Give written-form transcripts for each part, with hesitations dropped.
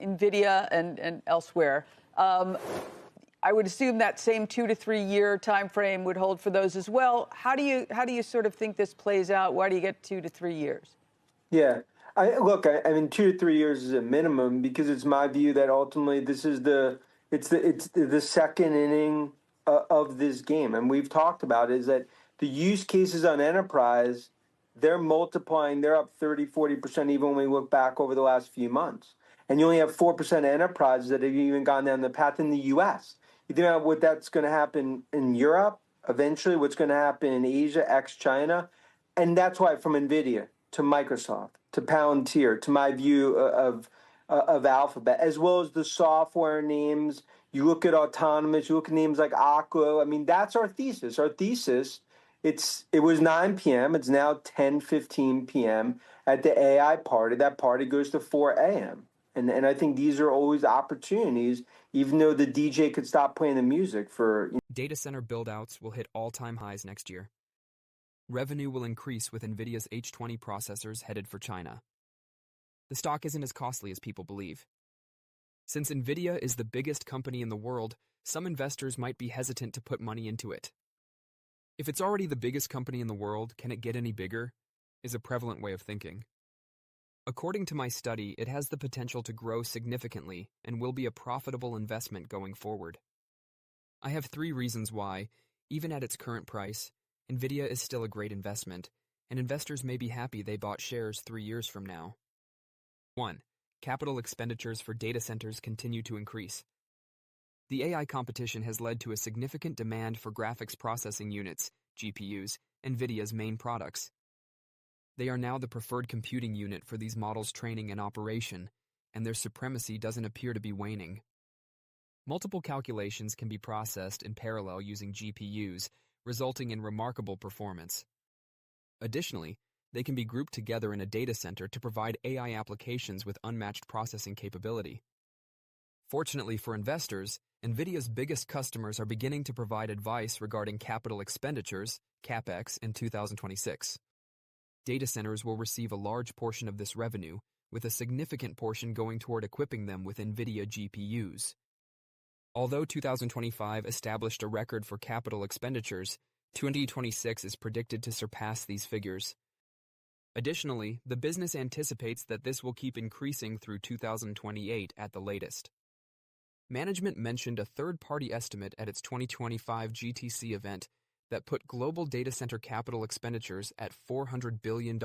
Nvidia and elsewhere. I would assume that same 2 to 3 year time frame would hold for those as well. How do you sort of think this plays out? Why do you get 2 to 3 years? Yeah. I mean, 2 to 3 years is a minimum because it's my view that ultimately this is the second inning of this game. And we've talked about is that the use cases on enterprise, they're multiplying, they're up 30, 40% even when we look back over the last few months. And you only have 4% of enterprises that have even gone down the path in the US. You think about what that's going to happen in Europe, eventually what's going to happen in Asia, ex-China. And that's why from Nvidia to Microsoft to Palantir to my view of Alphabet, as well as the software names, you look at autonomous, you look at names like Aqua. I mean, that's our thesis. Our thesis, it was 9 p.m. It's now 10:15 p.m. at the AI party. That party goes to 4 a.m. And I think these are always opportunities, even though the DJ could stop playing the music for... Data center build-outs will hit all-time highs next year. Revenue will increase with Nvidia's H20 processors headed for China. The stock isn't as costly as people believe. Since Nvidia is the biggest company in the world, some investors might be hesitant to put money into it. If it's already the biggest company in the world, can it get any bigger? Is a prevalent way of thinking. According to my study, it has the potential to grow significantly and will be a profitable investment going forward. I have 3 reasons why, even at its current price, Nvidia is still a great investment, and investors may be happy they bought shares 3 years from now. 1. Capital expenditures for data centers continue to increase. The AI competition has led to a significant demand for graphics processing units, GPUs, Nvidia's main products. They are now the preferred computing unit for these models' training and operation, and their supremacy doesn't appear to be waning. Multiple calculations can be processed in parallel using GPUs, resulting in remarkable performance. Additionally, they can be grouped together in a data center to provide AI applications with unmatched processing capability. Fortunately for investors, Nvidia's biggest customers are beginning to provide advice regarding capital expenditures, CapEx, in 2026. Data centers will receive a large portion of this revenue, with a significant portion going toward equipping them with Nvidia GPUs. Although 2025 established a record for capital expenditures, 2026 is predicted to surpass these figures. Additionally, the business anticipates that this will keep increasing through 2028 at the latest. Management mentioned a third-party estimate at its 2025 GTC event that put global data center capital expenditures at $400 billion in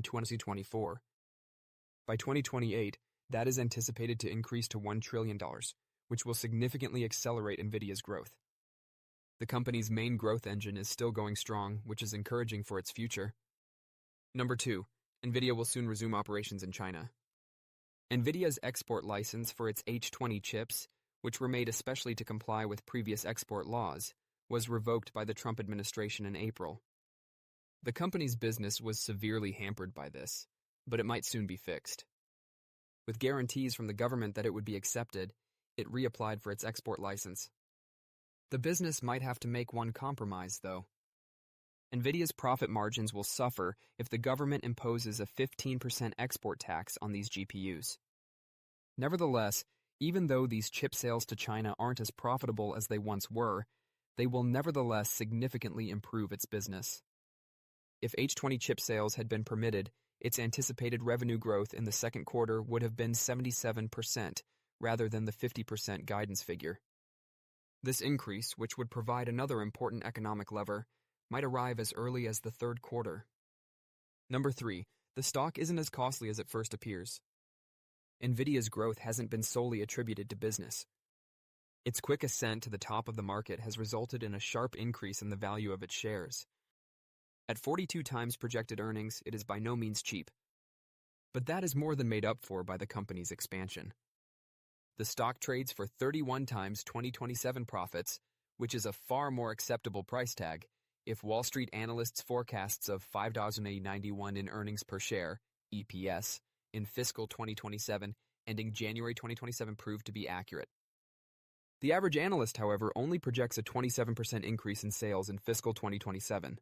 2024. By 2028, that is anticipated to increase to $1 trillion, which will significantly accelerate Nvidia's growth. The company's main growth engine is still going strong, which is encouraging for its future. Number 2, Nvidia will soon resume operations in China. Nvidia's export license for its H20 chips, which were made especially to comply with previous export laws, was revoked by the Trump administration in April. The company's business was severely hampered by this, but it might soon be fixed. With guarantees from the government that it would be accepted, it reapplied for its export license. The business might have to make one compromise, though. Nvidia's profit margins will suffer if the government imposes a 15% export tax on these GPUs. Nevertheless, even though these chip sales to China aren't as profitable as they once were, they will nevertheless significantly improve its business. If H20 chip sales had been permitted, its anticipated revenue growth in the second quarter would have been 77%, rather than the 50% guidance figure. This increase, which would provide another important economic lever, might arrive as early as the third quarter. Number 3, the stock isn't as costly as it first appears. Nvidia's growth hasn't been solely attributed to business. Its quick ascent to the top of the market has resulted in a sharp increase in the value of its shares. At 42 times projected earnings, it is by no means cheap. But that is more than made up for by the company's expansion. The stock trades for 31 times 2027 profits, which is a far more acceptable price tag, if Wall Street analysts' forecasts of $5.91 in earnings per share, EPS, in fiscal 2027, ending January 2027 prove to be accurate. The average analyst, however, only projects a 27% increase in sales in fiscal 2027.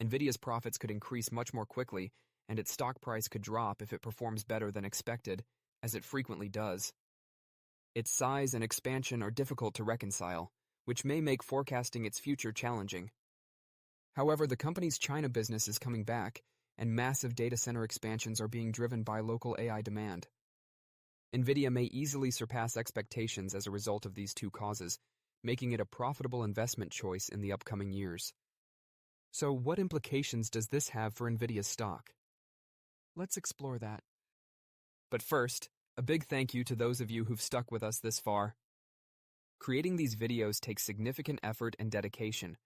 Nvidia's profits could increase much more quickly, and its stock price could drop if it performs better than expected, as it frequently does. Its size and expansion are difficult to reconcile, which may make forecasting its future challenging. However, the company's China business is coming back, and massive data center expansions are being driven by local AI demand. Nvidia may easily surpass expectations as a result of these two causes, making it a profitable investment choice in the upcoming years. So, what implications does this have for Nvidia's stock? Let's explore that. But first, a big thank you to those of you who've stuck with us this far. Creating these videos takes significant effort and dedication,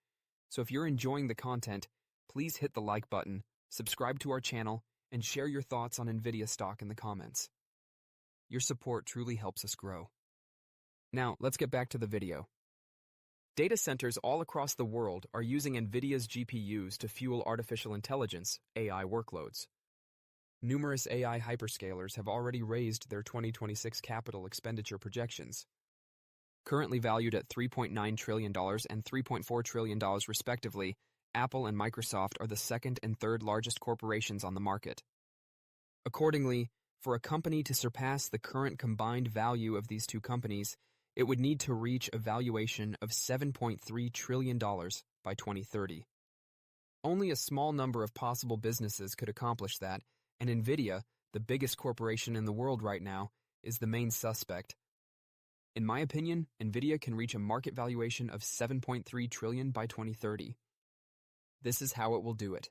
so if you're enjoying the content, please hit the like button, subscribe to our channel, and share your thoughts on Nvidia stock in the comments. Your support truly helps us grow. Now, let's get back to the video. Data centers all across the world are using Nvidia's GPUs to fuel artificial intelligence, AI workloads. Numerous AI hyperscalers have already raised their 2026 capital expenditure projections. Currently valued at $3.9 trillion and $3.4 trillion respectively, Apple and Microsoft are the second and third largest corporations on the market. Accordingly, for a company to surpass the current combined value of these two companies, it would need to reach a valuation of $7.3 trillion by 2030. Only a small number of possible businesses could accomplish that, and Nvidia, the biggest corporation in the world right now, is the main suspect. In my opinion, Nvidia can reach a market valuation of $7.3 trillion by 2030. This is how it will do it.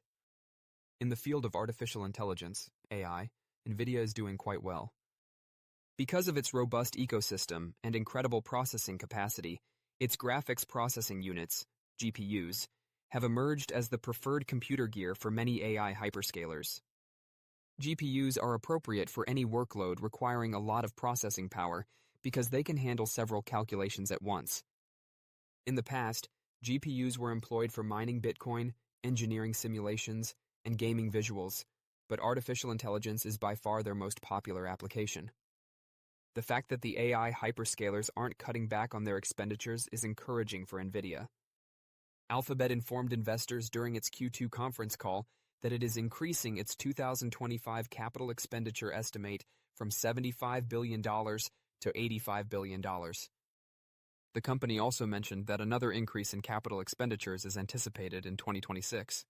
In the field of artificial intelligence, AI, Nvidia is doing quite well. Because of its robust ecosystem and incredible processing capacity, its graphics processing units, GPUs, have emerged as the preferred computer gear for many AI hyperscalers. GPUs are appropriate for any workload requiring a lot of processing power because they can handle several calculations at once. In the past, GPUs were employed for mining Bitcoin, engineering simulations, and gaming visuals, but artificial intelligence is by far their most popular application. The fact that the AI hyperscalers aren't cutting back on their expenditures is encouraging for Nvidia. Alphabet informed investors during its Q2 conference call that it is increasing its 2025 capital expenditure estimate from $75 billion to $85 billion. The company also mentioned that another increase in capital expenditures is anticipated in 2026.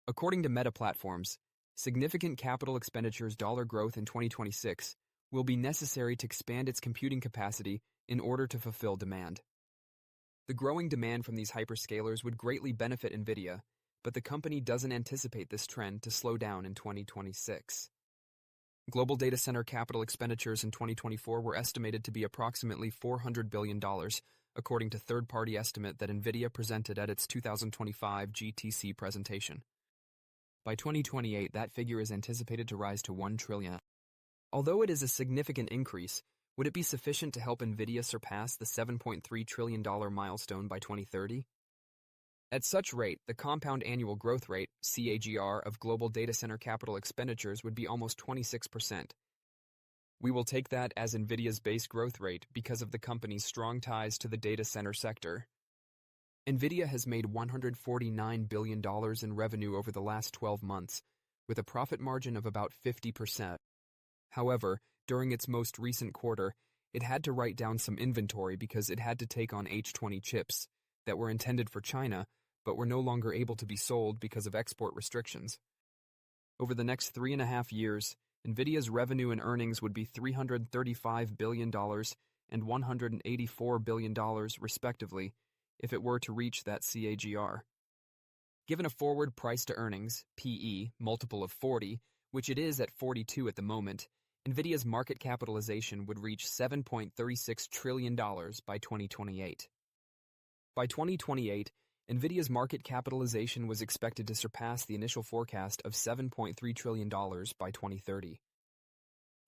According to Meta Platforms, significant capital expenditures dollar growth in 2026 will be necessary to expand its computing capacity in order to fulfill demand. The growing demand from these hyperscalers would greatly benefit Nvidia, but the company doesn't anticipate this trend to slow down in 2026. Global data center capital expenditures in 2024 were estimated to be approximately $400 billion, according to third-party estimate that Nvidia presented at its 2025 GTC presentation. By 2028, that figure is anticipated to rise to $1 trillion. Although it is a significant increase, would it be sufficient to help Nvidia surpass the $7.3 trillion milestone by 2030? At such rate, the compound annual growth rate, CAGR, of global data center capital expenditures would be almost 26%. We will take that as Nvidia's base growth rate because of the company's strong ties to the data center sector. Nvidia has made $149 billion in revenue over the last 12 months, with a profit margin of about 50%. However, during its most recent quarter, it had to write down some inventory because it had to take on H20 chips that were intended for China but were no longer able to be sold because of export restrictions. Over the next 3.5 years, Nvidia's revenue and earnings would be $335 billion and $184 billion, respectively, if it were to reach that CAGR. Given a forward price-to-earnings, PE, multiple of 40, which it is at 42 at the moment, Nvidia's market capitalization would reach $7.36 trillion by 2028. By 2028, Nvidia's market capitalization was expected to surpass the initial forecast of $7.3 trillion by 2030.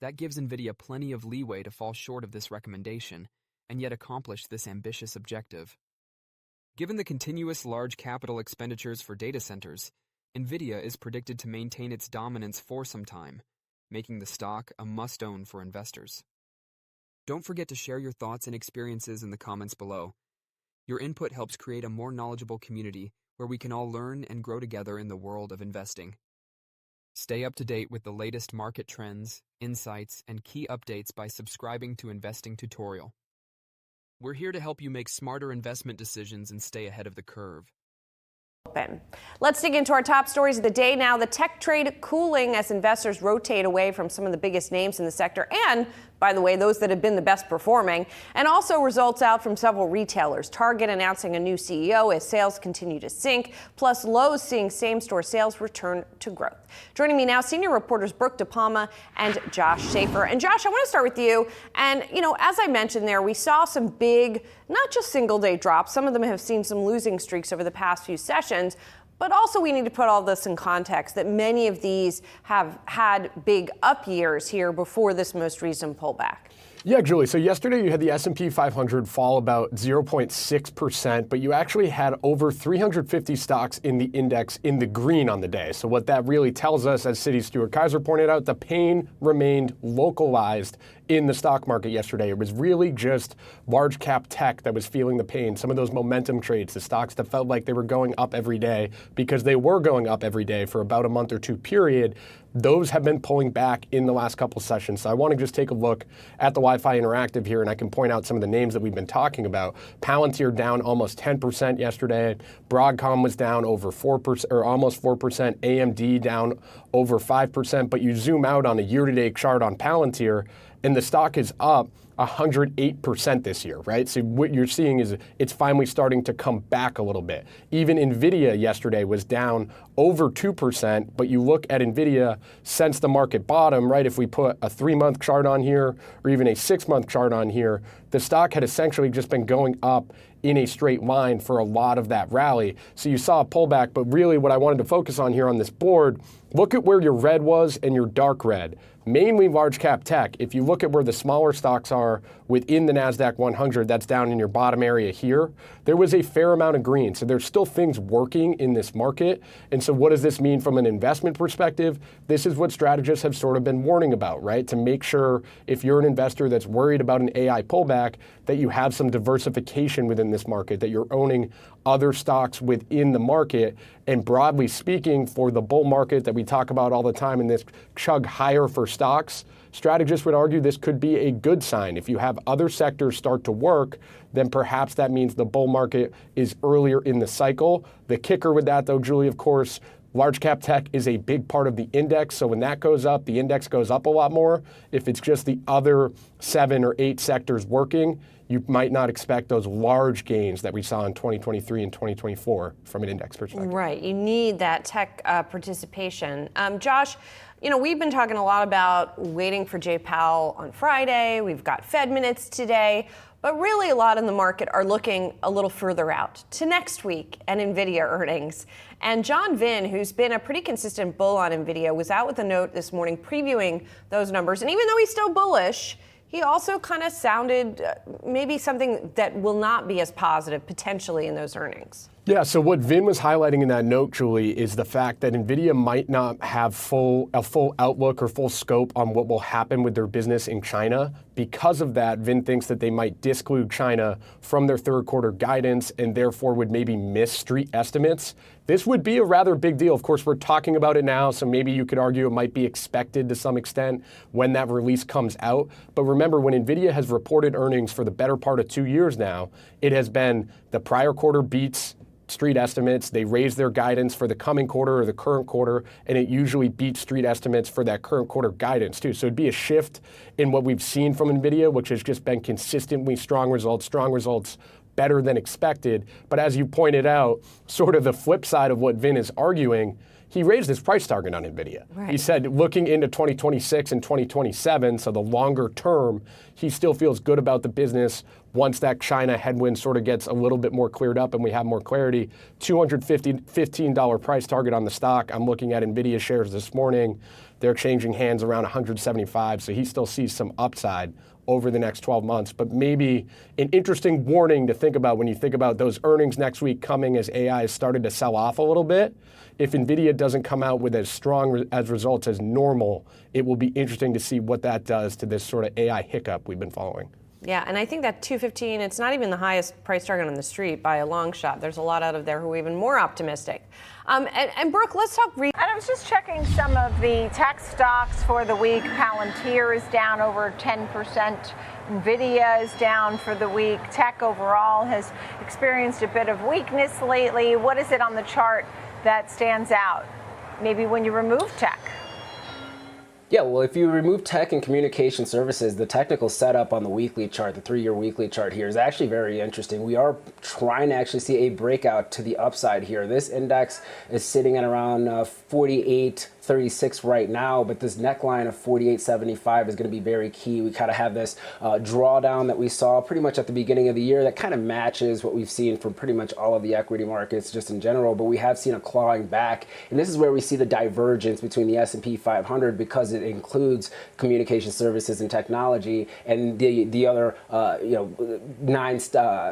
That gives Nvidia plenty of leeway to fall short of this recommendation, and yet accomplish this ambitious objective. Given the continuous large capital expenditures for data centers, Nvidia is predicted to maintain its dominance for some time, making the stock a must-own for investors. Don't forget to share your thoughts and experiences in the comments below. Your input helps create a more knowledgeable community where we can all learn and grow together in the world of investing. Stay up to date with the latest market trends, insights, and key updates by subscribing to Investing Tutorial. We're here to help you make smarter investment decisions and stay ahead of the curve. Let's dig into our top stories of the day now. The tech trade cooling as investors rotate away from some of the biggest names in the sector and, by the way, those that have been the best performing, and also results out from several retailers. Target announcing a new CEO as sales continue to sink, plus Lowe's seeing same-store sales return to growth. Joining me now, senior reporters Brooke DePalma and Josh Schaefer. And Josh, I want to start with you. And, as I mentioned there, we saw some big, not just single-day drops. Some of them have seen some losing streaks over the past few sessions. But also we need to put all this in context that many of these have had big up years here before this most recent pullback. Yeah, Julie. So yesterday you had the S&P 500 fall about 0.6%, but you actually had over 350 stocks in the index in the green on the day. So what that really tells us, as Citi's Stuart Kaiser pointed out, the pain remained localized in the stock market yesterday. It was really just large cap tech that was feeling the pain. Some of those momentum trades, the stocks that felt like they were going up every day because they were going up every day for about a month or two period, those have been pulling back in the last couple sessions. So I want to just take a look at the Wi-Fi Interactive here, and I can point out some of the names that we've been talking about. Palantir down almost 10% yesterday. Broadcom was down over 4% or almost 4%. AMD down over 5%. But you zoom out on a year-to-date chart on Palantir, and the stock is up 108% this year, right? So what you're seeing is it's finally starting to come back a little bit. Even Nvidia yesterday was down over 2%, but you look at Nvidia since the market bottom, right? If we put a 3-month chart on here or even a 6-month chart on here, the stock had essentially just been going up in a straight line for a lot of that rally. So you saw a pullback, but really what I wanted to focus on here on this board, look at where your red was and your dark red. Mainly large cap tech. If you look at where the smaller stocks are within the NASDAQ 100, that's down in your bottom area here, there was a fair amount of green. So there's still things working in this market. And so what does this mean from an investment perspective? This is what strategists have sort of been warning about, right? To make sure if you're an investor that's worried about an AI pullback, that you have some diversification within this market, that you're owning other stocks within the market. And broadly speaking, for the bull market that we talk about all the time in this chug higher for stocks, strategists would argue this could be a good sign. If you have other sectors start to work, then perhaps that means the bull market is earlier in the cycle. The kicker with that, though, Julie, of course, large cap tech is a big part of the index. So when that goes up, the index goes up a lot more. If it's just the other 7 or 8 sectors working, you might not expect those large gains that we saw in 2023 and 2024 from an index perspective. Right. You need that tech participation. Josh, we've been talking a lot about waiting for Jay Powell on Friday. We've got Fed minutes today. But really, a lot in the market are looking a little further out to next week and Nvidia earnings. And John Vin, who's been a pretty consistent bull on Nvidia, was out with a note this morning previewing those numbers. And even though he's still bullish, he also kind of sounded maybe something that will not be as positive potentially in those earnings. Yeah, so what Vin was highlighting in that note, Julie, is the fact that Nvidia might not have a full outlook or full scope on what will happen with their business in China. Because of that, Vin thinks that they might disclude China from their third quarter guidance and therefore would maybe miss street estimates. This would be a rather big deal. Of course, we're talking about it now, so maybe you could argue it might be expected to some extent when that release comes out. But remember, when Nvidia has reported earnings for the better part of 2 years now, it has been the prior quarter beats street estimates, they raise their guidance for the coming quarter or the current quarter, and it usually beats street estimates for that current quarter guidance too. So it'd be a shift in what we've seen from Nvidia, which has just been consistently strong results, better than expected. But as you pointed out, sort of the flip side of what Vin is arguing, he raised his price target on Nvidia. Right. He said looking into 2026 and 2027, so the longer term, he still feels good about the business once that China headwind sort of gets a little bit more cleared up and we have more clarity. $215 price target on the stock. I'm looking at Nvidia shares this morning. They're changing hands around 175, so he still sees some upside over the next 12 months. But maybe an interesting warning to think about when you think about those earnings next week coming as AI has started to sell off a little bit. If Nvidia doesn't come out with as strong as results as normal, it will be interesting to see what that does to this sort of AI hiccup we've been following. Yeah, and I think that 215, it's not even the highest price target on the street by a long shot. There's a lot out of there who are even more optimistic. And Brooke, let's talk. I don't I was just checking some of the tech stocks for the week. Palantir is down over 10%. Nvidia is down for the week. Tech overall has experienced a bit of weakness lately. What is it on the chart that stands out? Maybe when you remove tech. Yeah, well, if you remove tech and communication services, the technical setup on the weekly chart, the 3-year weekly chart here, is actually very interesting. We are trying to actually see a breakout to the upside here. This index is sitting at around 48.36 right now, but this neckline of 48.75 is going to be very key. We kind of have this drawdown that we saw pretty much at the beginning of the year that kind of matches what we've seen from pretty much all of the equity markets just in general, but we have seen a clawing back, and this is where we see the divergence between the S&P 500 because it includes communication services and technology and the other 9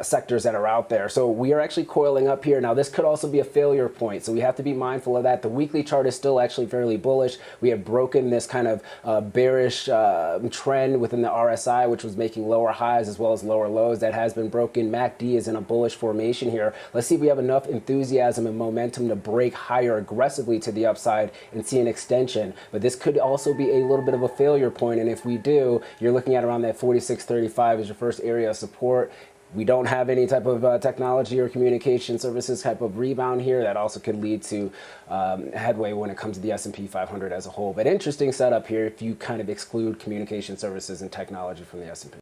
sectors that are out there. So we are actually coiling up here. Now this could also be a failure point, so we have to be mindful of that. The weekly chart is still actually fairly bullish. We have broken this kind of bearish trend within the RSI, which was making lower highs as well as lower lows. That has been broken. MACD is in a bullish formation here. Let's see if we have enough enthusiasm and momentum to break higher aggressively to the upside and see an extension. But this could also be a little bit of a failure point, and if we do, you're looking at around that 46.35 as your first area of support. We don't have any type of technology or communication services type of rebound here. That also could lead to headway when it comes to the S&P 500 as a whole. But interesting setup here if you kind of exclude communication services and technology from the S&P.